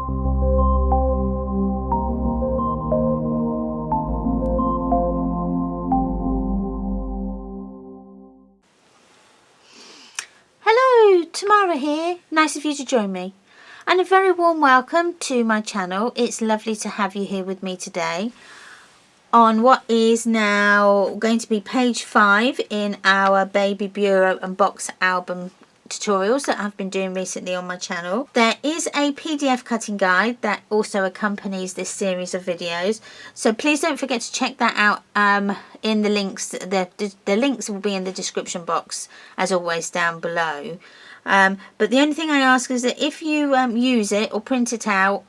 Hello, Tamara here. Nice of you to join me. And a very warm welcome to my channel. It's lovely to have you here with me today on what is now going to be page 5 in our baby bureau and box album tutorials that I've been doing recently on my channel. There is a PDF cutting guide that also accompanies this series of videos, so please don't forget to check that out in the links. The links will be in the description box as always down below. But the only thing I ask is that if you use it or print it out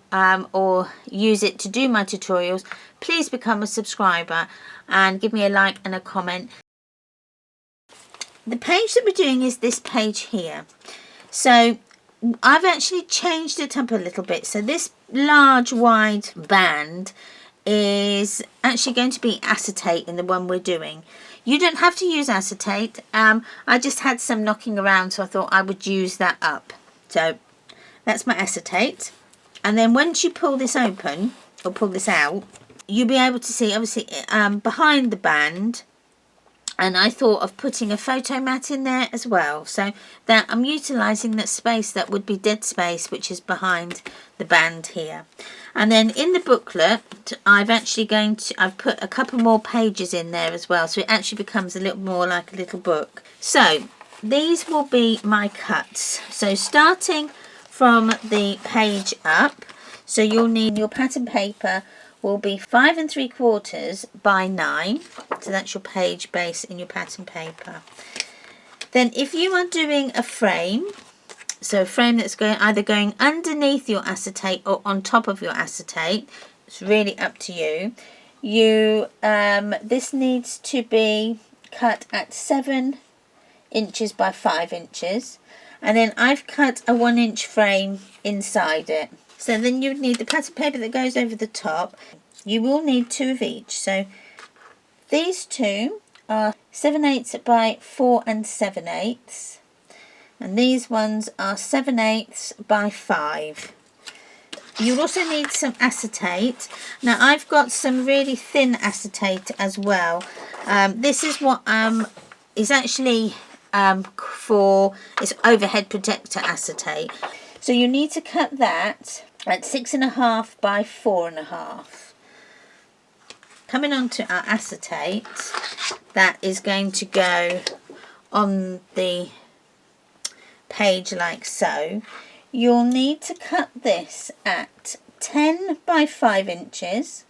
or use it to do my tutorials, please become a subscriber and give me a like and a comment. The page that we're doing is this page here. So I've actually changed it up a little bit. So this large wide band is actually going to be acetate in the one we're doing. You don't have to use acetate. I just had some knocking around, so I thought I would use that up. So that's my acetate. And then once you pull this open, or pull this out, you'll be able to see, obviously, behind the band. And I thought of putting a photo mat in there as well, so that I'm utilising that space that would be dead space, which is behind the band here. And then in the booklet, I've put a couple more pages in there as well, so it actually becomes a little more like a little book. So these will be my cuts. So starting from the page up, so you'll need your pattern paper will be 5 3/4 by 9, so that's your page base in your pattern paper. Then if you are doing a frame, so a frame that's either going underneath your acetate or on top of your acetate, it's really up to you. This needs to be cut at 7 inches by 5 inches, and then I've cut a 1 inch frame inside it. So then you would need the pattern paper that goes over the top. You will need 2 of each. So these two are 7/8 by 4 7/8. And these ones are 7/8 by 5. You also need some acetate. Now I've got some really thin acetate as well. This is what is actually it's overhead protector acetate. So you need to cut that at 6.5 by 4.5. Coming on to our acetate, that is going to go on the page like so. You'll need to cut this at 10 by 5 inches,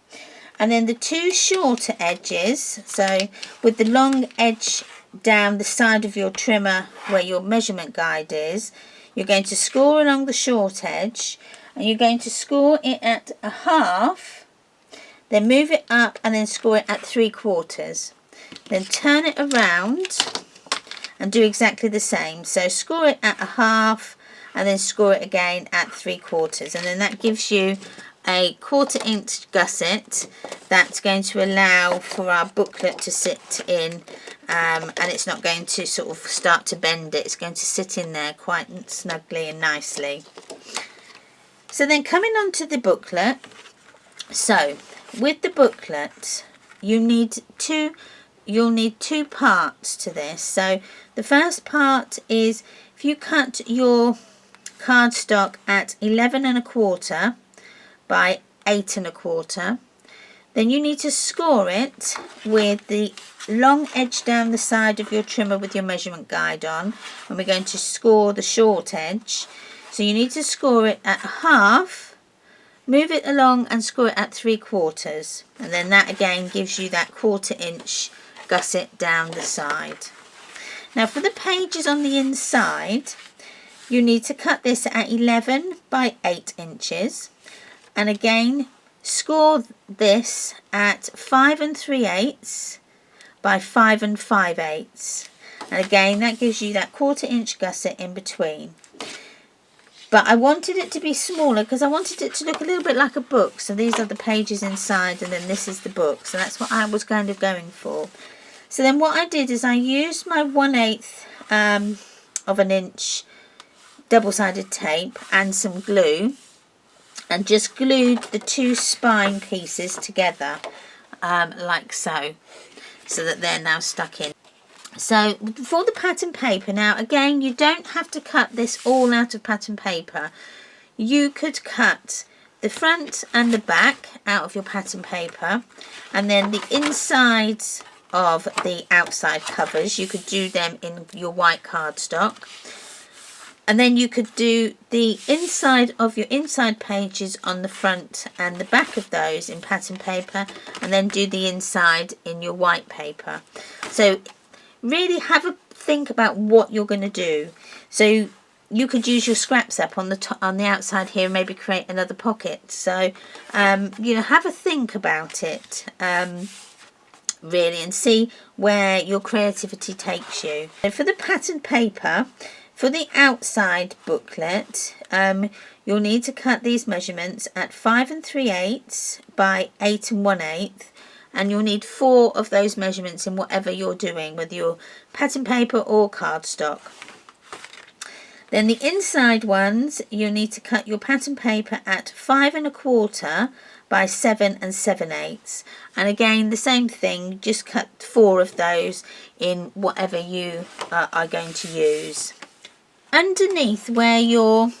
and then the 2 shorter edges, so with the long edge down the side of your trimmer where your measurement guide is, you're going to score along the short edge, and you're going to score it at 1/2, then move it up and then score it at 3/4. Then turn it around and do exactly the same. So score it at 1/2 and then score it again at 3/4, and then that gives you a 1/4 inch gusset that's going to allow for our booklet to sit in, and it's not going to sort of start to bend it. It's going to sit in there quite snugly and nicely. So then coming on to the booklet, so with the booklet you'll need two parts to this. So the first part is, if you cut your cardstock at 11.25 by 8.25, then you need to score it with the long edge down the side of your trimmer with your measurement guide on, and we're going to score the short edge. So you need to score it at 1/2, move it along and score it at 3/4, and then that again gives you that 1/4 inch gusset down the side. Now for the pages on the inside, you need to cut this at 11 by 8 inches, and again score this at 5 3/8 by 5 5/8, and again that gives you that 1/4 inch gusset in between. But I wanted it to be smaller because I wanted it to look a little bit like a book. So these are the pages inside, and then this is the book. So that's what I was kind of going for. So then what I did is I used my 1/8 of an inch double-sided tape and some glue, and just glued the two spine pieces together like so that they're now stuck in. So for the pattern paper, now again, you don't have to cut this all out of pattern paper. You could cut the front and the back out of your pattern paper, and then the insides of the outside covers, you could do them in your white cardstock. And then you could do the inside of your inside pages on the front and the back of those in pattern paper, and then do the inside in your white paper. So really have a think about what you're going to do. So you could use your scraps up on the top, on the outside here, and maybe create another pocket. So you know, have a think about it really, and see where your creativity takes you. And for the pattern paper, for the outside booklet, you'll need to cut these measurements at 5 3/8 by 8 1/8, and you'll need 4 of those measurements in whatever you're doing with your pattern paper or cardstock. Then the inside ones, you'll need to cut your pattern paper at 5 1/4 by 7 7/8, and again the same thing, just cut 4 of those in whatever you are going to use. Underneath where your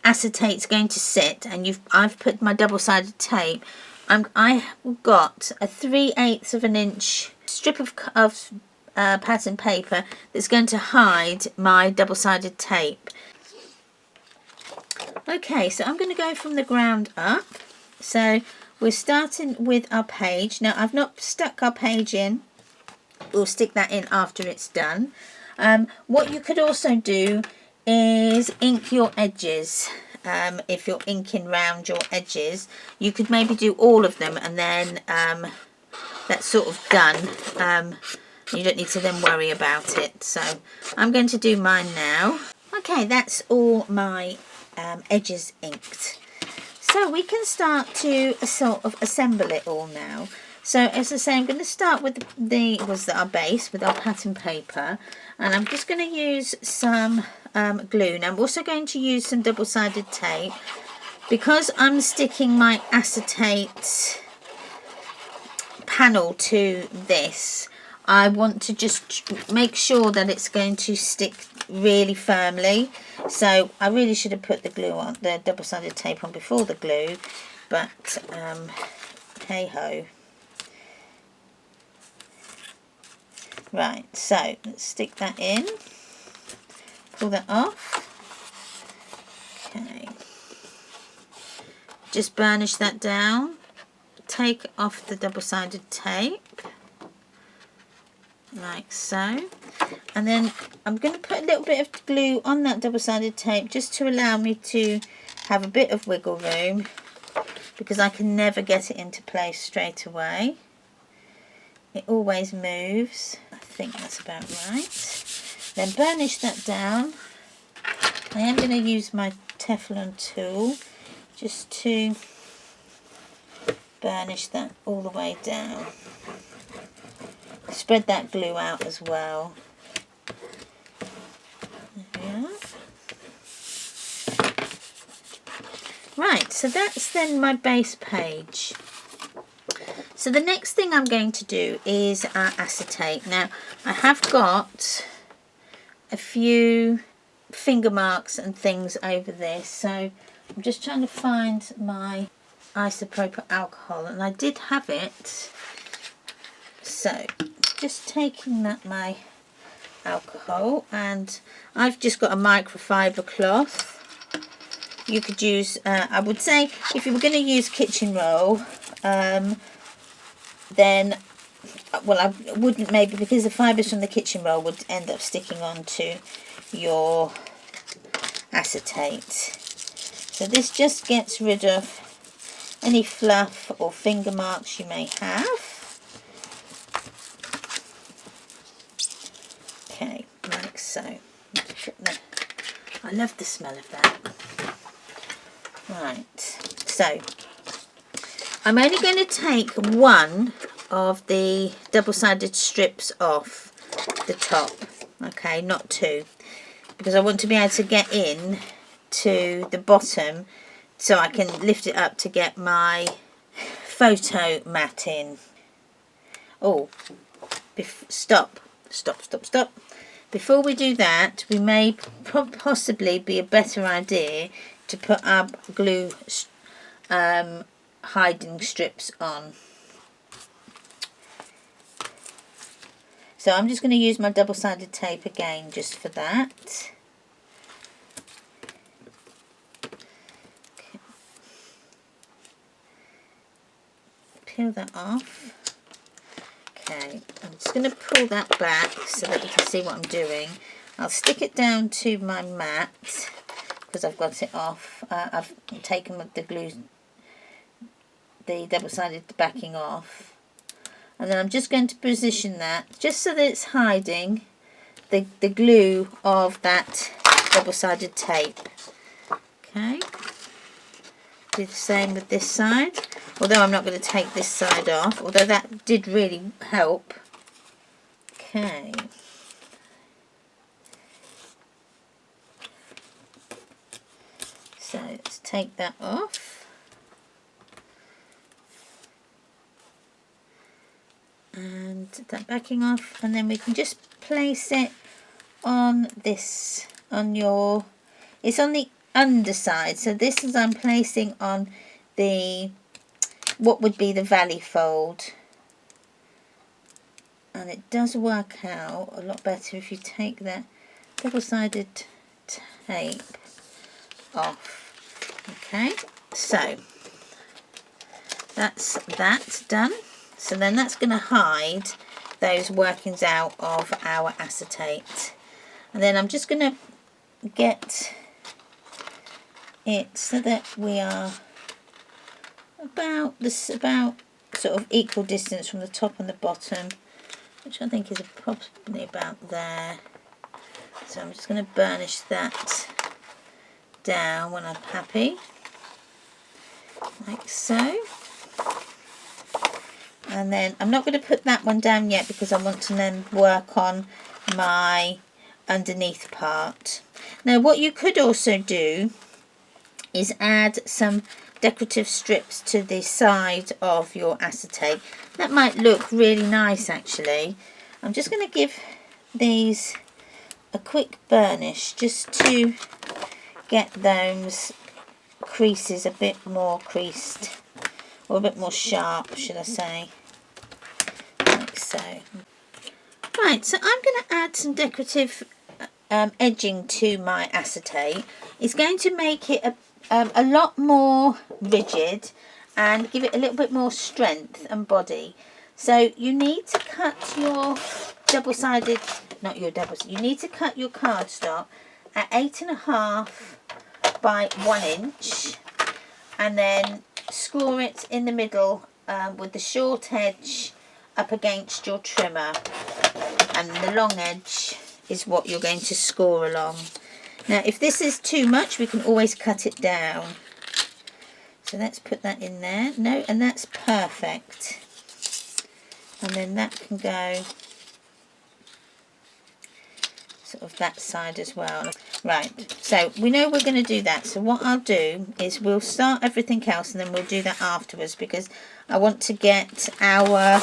acetate's going to sit, and I've put my double-sided tape, I've got a 3/8 of an inch strip of pattern paper that's going to hide my double-sided tape. Okay, so I'm going to go from the ground up. So we're starting with our page. Now I've not stuck our page in. We'll stick that in after it's done. What you could also do is ink your edges. If you're inking round your edges, you could maybe do all of them, and then that's sort of done. You don't need to then worry about it. So I'm going to do mine now. Okay, that's all my edges inked. So we can start to sort of assemble it all now. So as I say, I'm going to start with our base with our pattern paper, and I'm just going to use some glue. And I'm also going to use some double-sided tape because I'm sticking my acetate panel to this. I want to just make sure that it's going to stick really firmly. So I really should have put the glue on, the double-sided tape on before the glue, but hey ho. Right, so let's stick that in, pull that off. Okay, just burnish that down, take off the double-sided tape like so, and then I'm going to put a little bit of glue on that double-sided tape just to allow me to have a bit of wiggle room, because I can never get it into place straight away. It always moves. I think that's about right. Then burnish that down. I am going to use my Teflon tool just to burnish that all the way down. Spread that glue out as well. There we are. Right, so that's then my base page. So the next thing I'm going to do is our acetate. Now I have got a few finger marks and things over this, so I'm just trying to find my isopropyl alcohol, and I did have it. So just taking my alcohol, and I've just got a microfiber cloth. You could use, I would say, if you were going to use kitchen roll, then, well, I wouldn't maybe, because the fibres from the kitchen roll would end up sticking onto your acetate. So this just gets rid of any fluff or finger marks you may have. Okay, like so. I love the smell of that. Right, so I'm only going to take one of the double-sided strips off the top, okay, not two, because I want to be able to get in to the bottom so I can lift it up to get my photo mat in. Oh, stop. Before we do that, we may possibly be a better idea to put our glue hiding strips on. So I'm just going to use my double-sided tape again just for that. Okay. Peel that off. Okay, I'm just going to pull that back so that you can see what I'm doing. I'll stick it down to my mat because I've got it off. I've taken the glue, the double-sided backing off. And then I'm just going to position that just so that it's hiding the glue of that double-sided tape. Okay, do the same with this side, although I'm not going to take this side off, although that did really help. Okay, so let's take that off. And that backing off, and then we can just place it on this, on your, it's on the underside, so this is I'm placing on the, what would be the valley fold, and it does work out a lot better if you take that double-sided tape off. Okay, so that's that done. So then that's going to hide those workings out of our acetate. And then I'm just going to get it so that we are about sort of equal distance from the top and the bottom, which I think is probably about there. So I'm just going to burnish that down when I'm happy, like so. And then I'm not going to put that one down yet because I want to then work on my underneath part. Now what you could also do is add some decorative strips to the side of your acetate. That might look really nice actually. I'm just going to give these a quick burnish just to get those creases a bit more creased, or a bit more sharp should I say, like so. Right, so I'm going to add some decorative edging to my acetate. It's going to make it a lot more rigid and give it a little bit more strength and body. So you need to cut your double-sided, you need to cut your cardstock at 8.5 by 1 inch, and then score it in the middle with the short edge up against your trimmer, and the long edge is what you're going to score along. Now if this is too much we can always cut it down. So let's put that in there. No, and that's perfect. And then that can go sort of that side as well. Right, so we know we're going to do that. So what I'll do is we'll start everything else and then we'll do that afterwards, because I want to get our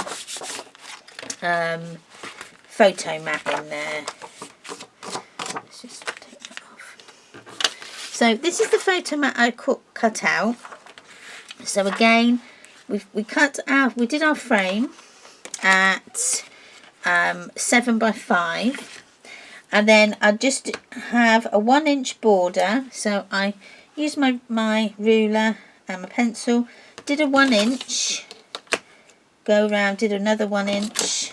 photo mat in there. Let's just take that off. So this is the photo mat I cut out. So again, we did our frame at 7 by 5, and then I just have a 1 inch border. So I used my ruler and my pencil, did a 1 inch, go around, did another 1 inch,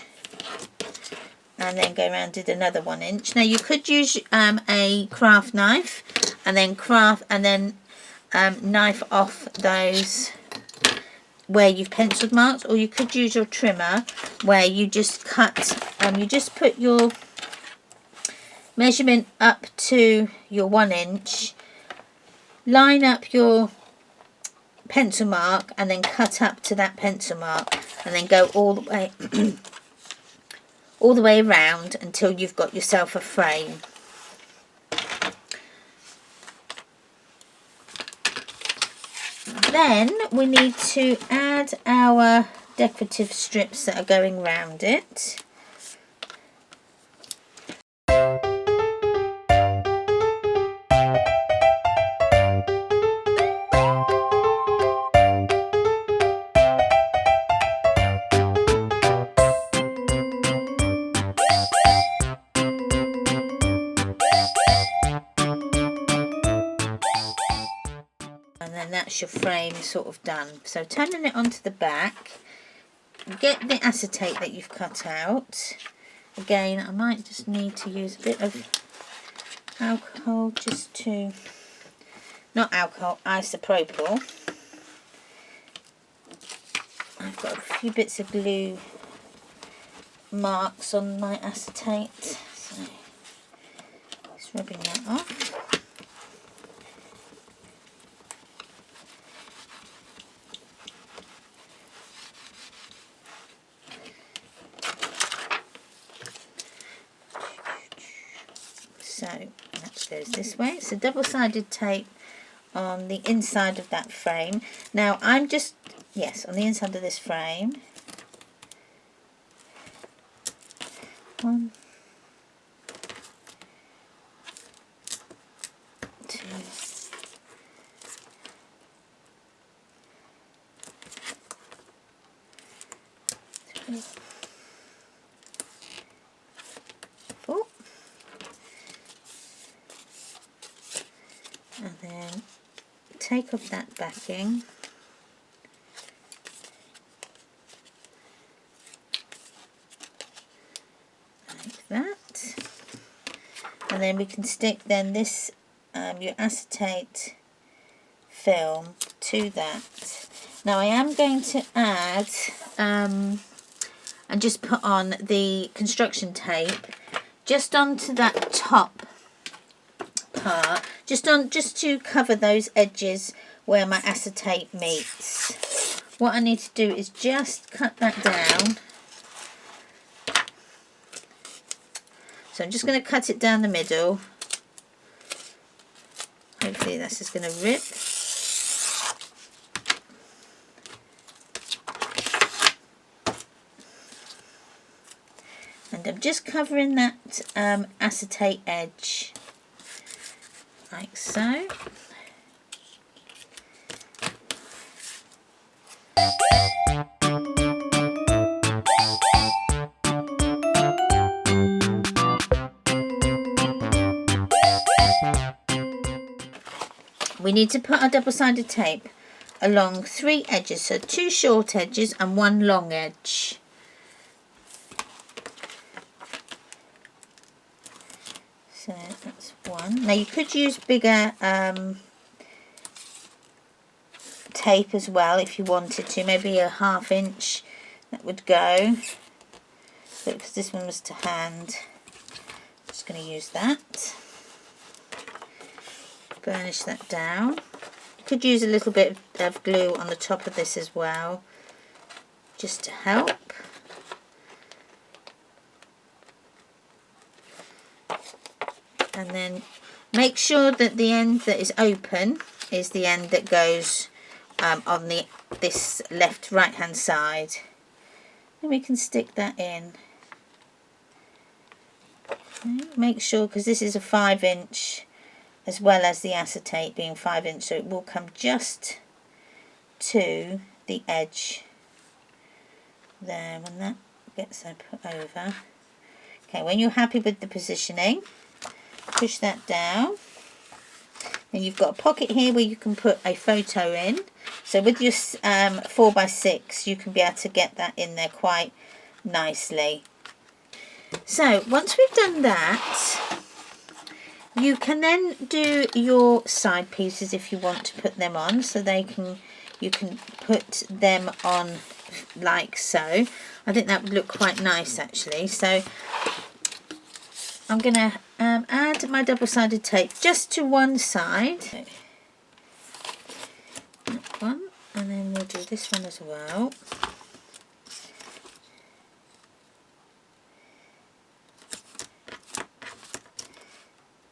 and then go around, did another 1 inch. Now you could use a craft knife and then knife off those where you've penciled marks, or you could use your trimmer where you just cut, you just put your measurement up to your 1 inch, line up your pencil mark and then cut up to that pencil mark, and then go all the way around until you've got yourself a frame. then we need to add our decorative strips that are going round it. And then that's your frame sort of done. So turning it onto the back, get the acetate that you've cut out. Again, I might just need to use a bit of alcohol just to, not alcohol, isopropyl. I've got a few bits of glue marks on my acetate, so just rubbing that off. So that goes this way. It's a double-sided tape on the inside of that frame. Now I'm just, yes, on the inside of this frame. 1, 2, 3, 4. And then take off that backing. Like that. And then we can stick then this, your acetate film to that. Now I am going to add, and just put on the construction tape just onto that top part, just to cover those edges where my acetate meets. What I need to do is just cut that down. So I'm just going to cut it down the middle. Hopefully that's just going to rip. And I'm just covering that acetate edge like so. We need to put our double-sided tape along 3 edges, so 2 short edges and 1 long edge. So that's 1. Now you could use bigger tape as well if you wanted to, maybe a 1/2 inch, that would go. But because this one was to hand, I'm just going to use that. Burnish that down. You could use a little bit of glue on the top of this as well, just to help. And then make sure that the end that is open is the end that goes on this right hand side. And we can stick that in. Okay, make sure, because this is a 5 inch as well as the acetate being 5 inch, so it will come just to the edge there when that gets put over. Okay, when you're happy with the positioning, push that down. And you've got a pocket here where you can put a photo in. So with your 4x6, you can be able to get that in there quite nicely. So once we've done that, you can then do your side pieces if you want to put them on. So you can put them on like so. I think that would look quite nice actually. So I'm going to add my double-sided tape just to one side. That one, and then we'll do this one as well.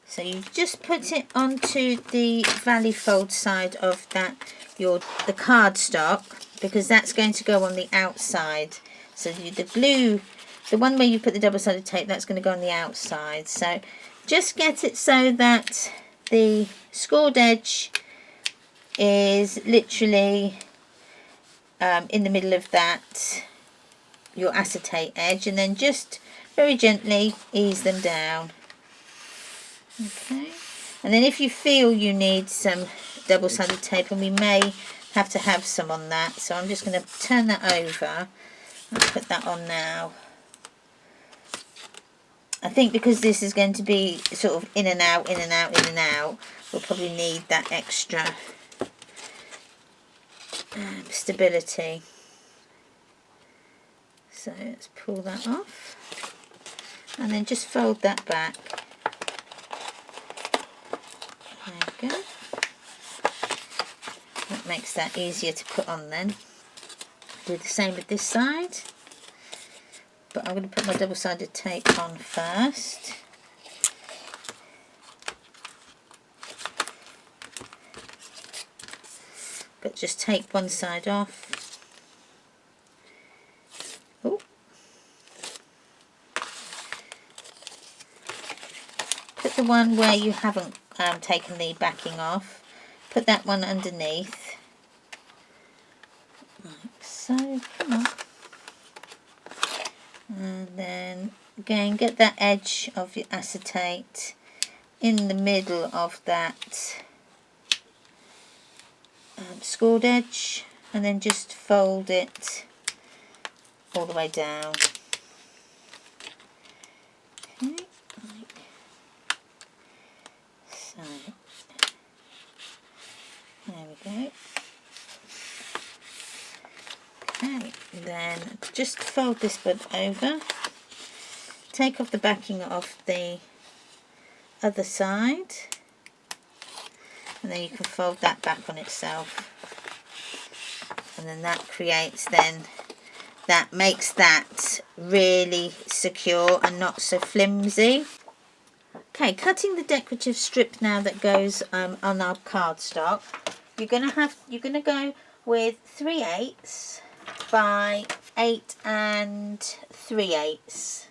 So you just put it onto the valley fold side of that the cardstock, because that's going to go on the outside. So the glue, the one where you put the double-sided tape, that's going to go on the outside. So just get it so that the scored edge is literally in the middle of that, your acetate edge, and then just very gently ease them down. Okay, and then if you feel you need some double-sided tape, and we may have to have some on that, so I'm just going to turn that over and put that on now. I think because this is going to be sort of in and out, in and out, in and out, we'll probably need that extra stability. So let's pull that off and then just fold that back. There we go. That makes that easier to put on then. Do the same with this side, but I'm going to put my double-sided tape on first. But just take one side off. Oh. Put the one where you haven't taken the backing off. Put that one underneath. Like so. Come on. And then again, get that edge of your acetate in the middle of that scored edge, and then just fold it all the way down. Okay, like so. There we go. Okay, then just fold this bit over. Take off the backing of the other side, and then you can fold that back on itself, and then that creates that makes that really secure and not so flimsy. Okay, cutting the decorative strip now that goes on our cardstock. You're gonna go with 3/8 by 8 3/8.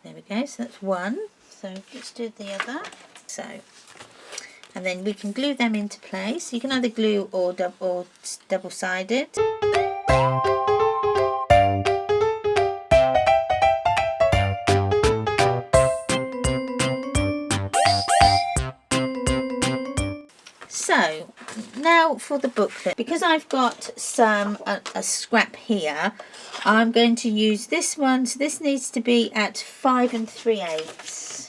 There we go. So that's one. So let's do the other. So, and then we can glue them into place. You can either glue or double-sided. So now for the booklet, because I've got a scrap here, I'm going to use this one. So this needs to be at 5 3/8.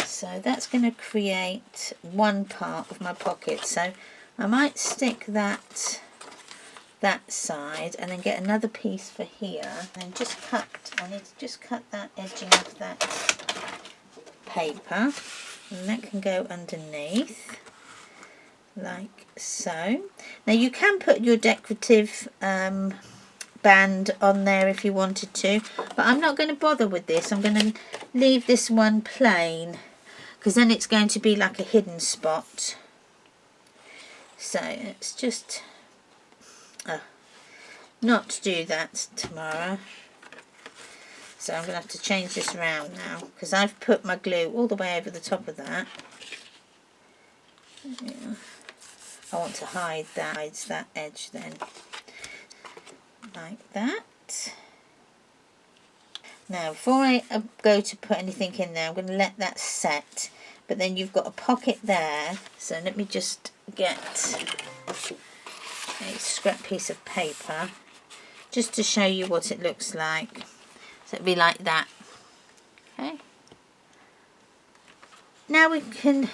So that's going to create one part of my pocket. So I might stick that side and then get another piece for here, and just cut. I need to just cut that edging of that paper, and that can go underneath like so. Now you can put your decorative band on there if you wanted to, but I'm not going to bother with this. I'm going to leave this one plain, because then it's going to be like a hidden spot. So it's just not do that tomorrow. So I'm going to have to change this around now, because I've put my glue all the way over the top of that. Yeah. I want to hide that edge then, like that. Now before I go to put anything in there, I'm going to let that set, but then you've got a pocket there. So let me just get a scrap piece of paper just to show you what it looks like. So it'll be like that. Okay. Now we can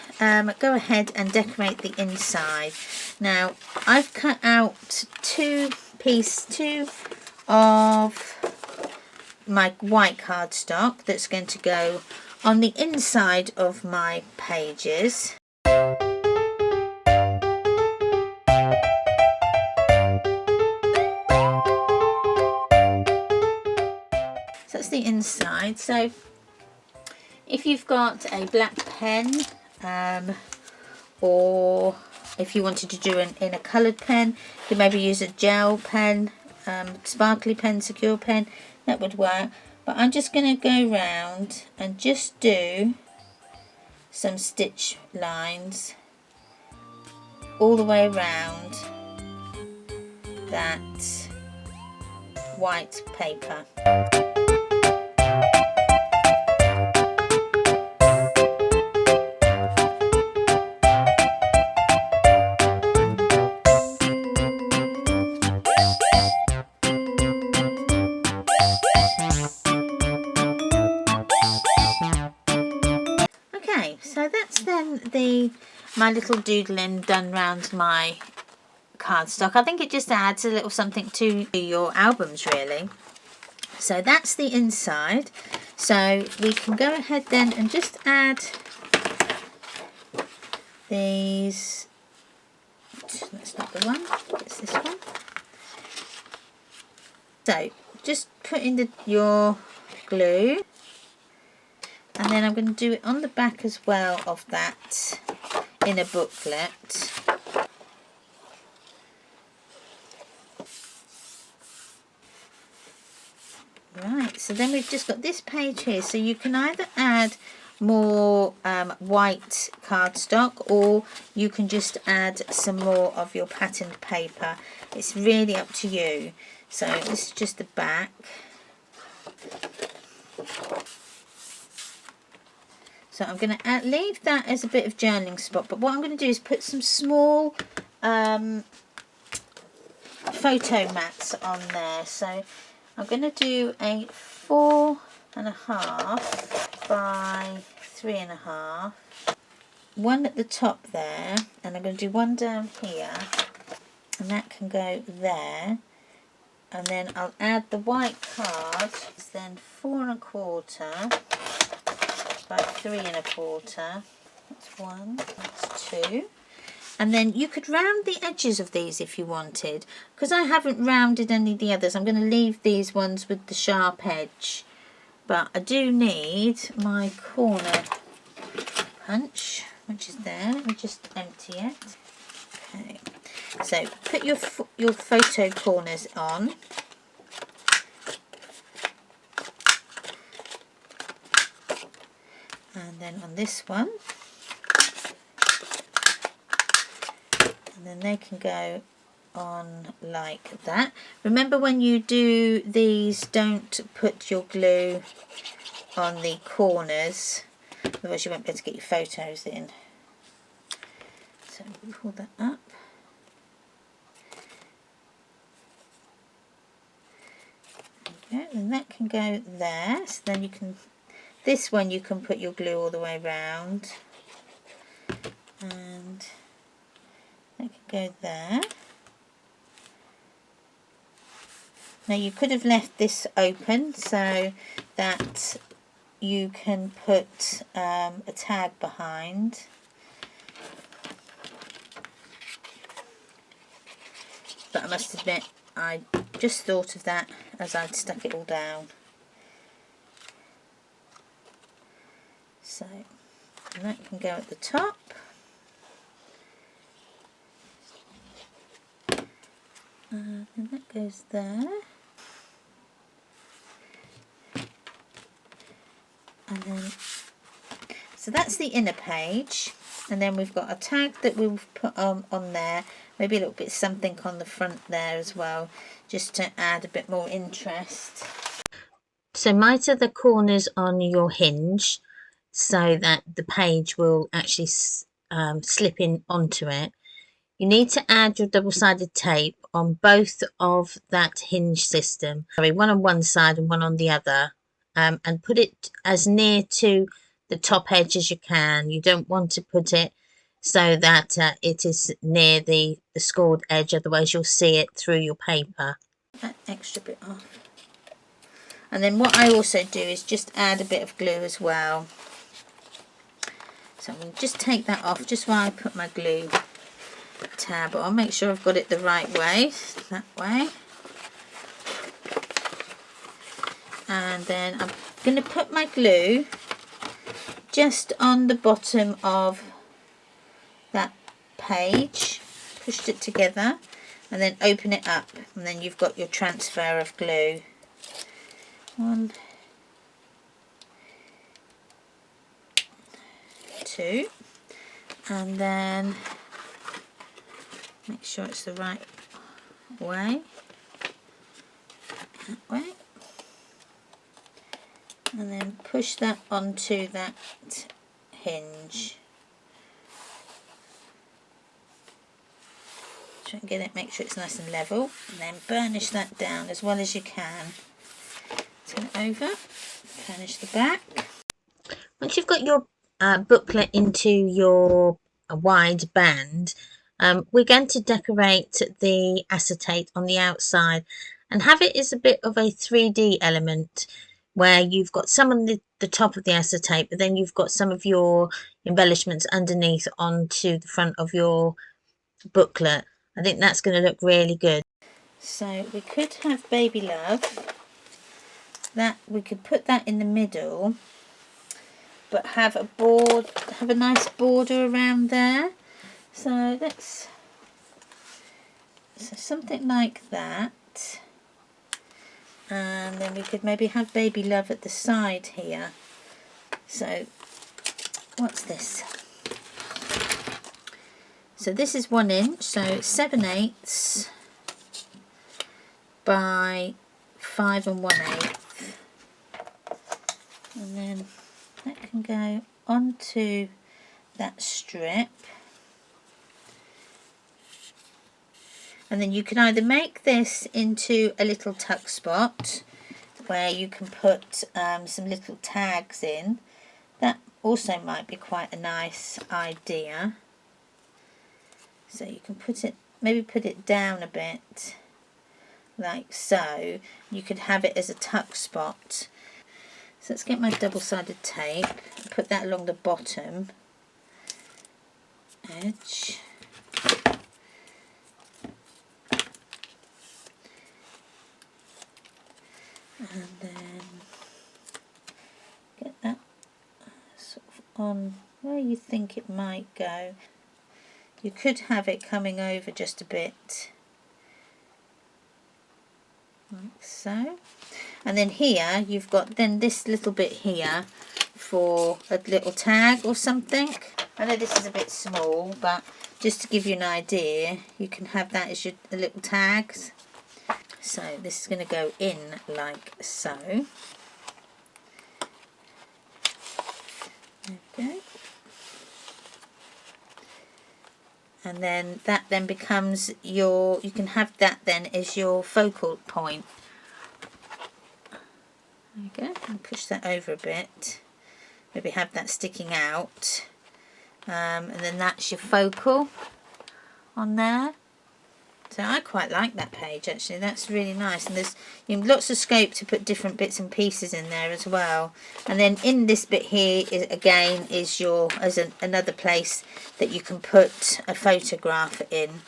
go ahead and decorate the inside. Now I've cut out two of my white cardstock that's going to go on the inside of my pages. So that's the inside. So if you've got a black pen or if you wanted to do in a coloured pen, you could maybe use a gel pen, sparkly pen, secure pen, that would work. But I'm just going to go round and just do some stitch lines all the way around that white paper. Okay, so that's then my little doodling done round my cardstock. I think it just adds a little something to your albums, really. So that's the inside. So we can go ahead then and just add these. That's not the one, it's this one. So just put in your glue, and then I'm going to do it on the back as well of that in a booklet. Right, so then we've just got this page here, so you can either add more white cardstock, or you can just add some more of your patterned paper. It's really up to you. So this is just the back. So I'm going to leave that as a bit of journaling spot, but what I'm going to do is put some small photo mats on there. So I'm going to do a 4.5 by 3.5, one at the top there, and I'm going to do one down here, and that can go there. And then I'll add the white card. It's then 4.25 by 3.25. That's one, that's two. And then you could round the edges of these if you wanted. Because I haven't rounded any of the others, I'm going to leave these ones with the sharp edge. But I do need my corner punch, which is there. Let me just empty it. Okay. So put your photo corners on. And then on this one. And then they can go on like that. Remember, when you do these, don't put your glue on the corners, otherwise you won't be able to get your photos in. So pull that up. There we go. And that can go there. So then you can, this one you can put your glue all the way around. And that can go there. Now you could have left this open so that you can put a tag behind. But I must admit, I just thought of that as I'd stuck it all down. So, and that can go at the top. And that goes there. And then, so that's the inner page, and then we've got a tag that we've put on there, maybe a little bit something on the front there as well, just to add a bit more interest. So mitre the corners on your hinge so that the page will actually slip in onto it. You need to add your double-sided tape on both of that hinge system, sorry, one on one side and one on the other. And put it as near to the top edge as you can. You don't want to put it so that it is near the scored edge, otherwise you'll see it through your paper. That extra bit off. And then what I also do is just add a bit of glue as well. So I'm going to just take that off just while I put my glue tab on. Make sure I've got it the right way, that way. And then I'm going to put my glue just on the bottom of that page, pushed it together, and then open it up, and then you've got your transfer of glue. 1, 2, and then make sure it's the right way, that way, and then push that onto that hinge. Try and get it, make sure it's nice and level, and then burnish that down as well as you can. Turn it over, burnish the back. Once you've got your booklet into your wide band, we're going to decorate the acetate on the outside and have it as a bit of a 3D element, where you've got some on the top of the acetate, but then you've got some of your embellishments underneath onto the front of your booklet. I think that's going to look really good. So we could have Baby Love, that we could put that in the middle, but have a nice border around there. So something like that. And then we could maybe have Baby Love at the side here. So what's this? So this is 1 inch, so 7/8 by 5 1/8, and then that can go onto that strip. And then you can either make this into a little tuck spot where you can put some little tags in. That also might be quite a nice idea. So you can maybe put it down a bit, like so. You could have it as a tuck spot. So let's get my double-sided tape and put that along the bottom edge. And then get that sort of on where you think it might go. You could have it coming over just a bit, like so. And then here you've got then this little bit here for a little tag or something. I know this is a bit small, but just to give you an idea, you can have that as your little tags. So this is going to go in like so. Okay. And then that then becomes you can have that then as your focal point. There you go, and push that over a bit. Maybe have that sticking out. And then that's your focal on there. So I quite like that page actually, that's really nice, and there's lots of scope to put different bits and pieces in there as well. And then in this bit here is your another place that you can put a photograph in.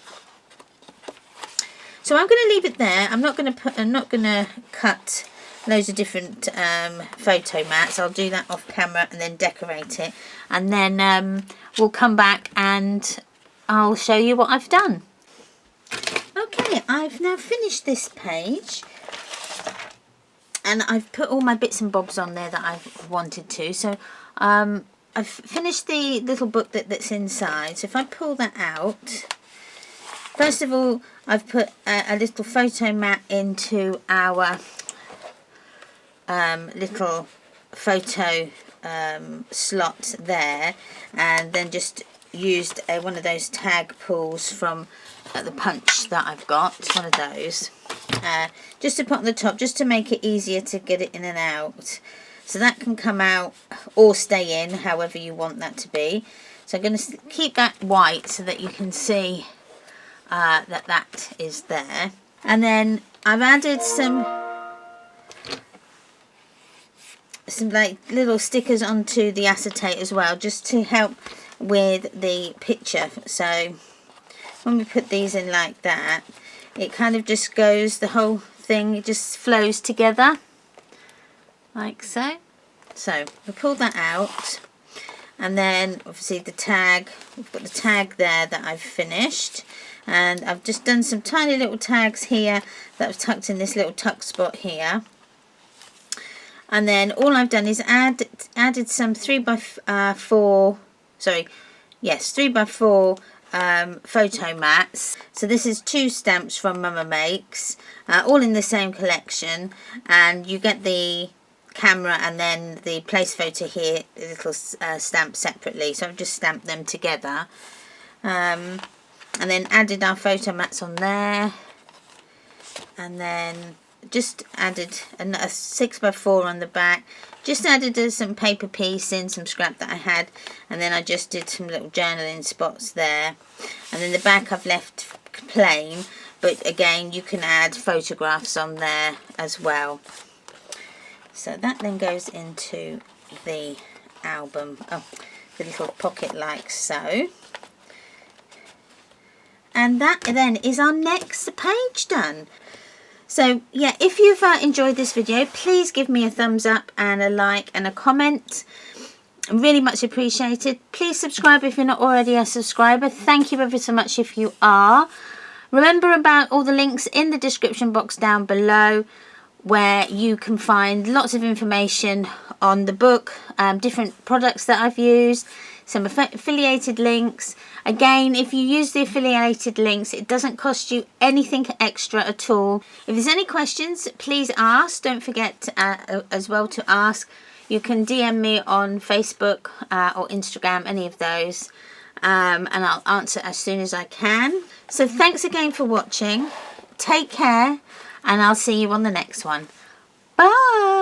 So I'm going to leave it there. I'm not going to cut loads of different photo mats. I'll do that off camera and then decorate it, and then we'll come back and I'll show you what I've done. Okay, I've now finished this page and I've put all my bits and bobs on there that I've wanted to. So I've finished the little booklet that's inside. So if I pull that out, first of all I've put a little photo mat into our little photo slot there, and then just used one of those tag pulls from the punch that I've got, one of those, just to put on the top, just to make it easier to get it in and out. So that can come out or stay in, however you want that to be. So I'm going to keep that white so that you can see that is there. And then I've added some like little stickers onto the acetate as well, just to help with the picture. So when we put these in like that, it kind of just goes, the whole thing, it just flows together like so. So we pull that out, And then obviously the tag, we've got the tag there that I've finished. And I've just done some tiny little tags here that I've tucked in this little tuck spot here. And then all I've done is added some 3x4, sorry, yes, 3x4 photo mats. So this is 2 stamps from Mama Makes, all in the same collection, and you get the camera and then the place photo here, the little stamp separately. So I've just stamped them together, and then added our photo mats on there, and then just added a 6x4 on the back. Just added some paper piece in, some scrap that I had, and then I just did some little journaling spots there. And then the back I've left plain, but again you can add photographs on there as well. So that then goes into the album, the little pocket like so. And that then is our next page done. So yeah, if you've enjoyed this video, please give me a thumbs up and a like and a comment. Really much appreciated. Please subscribe if you're not already a subscriber. Thank you ever so much if you are. Remember about all the links in the description box down below, where you can find lots of information on the book, different products that I've used, some affiliated links. Again, if you use the affiliated links, it doesn't cost you anything extra at all. If there's any questions, please ask. Don't forget as well to ask. You can DM me on Facebook or Instagram, any of those, and I'll answer as soon as I can. So thanks again for watching. Take care, and I'll see you on the next one. Bye!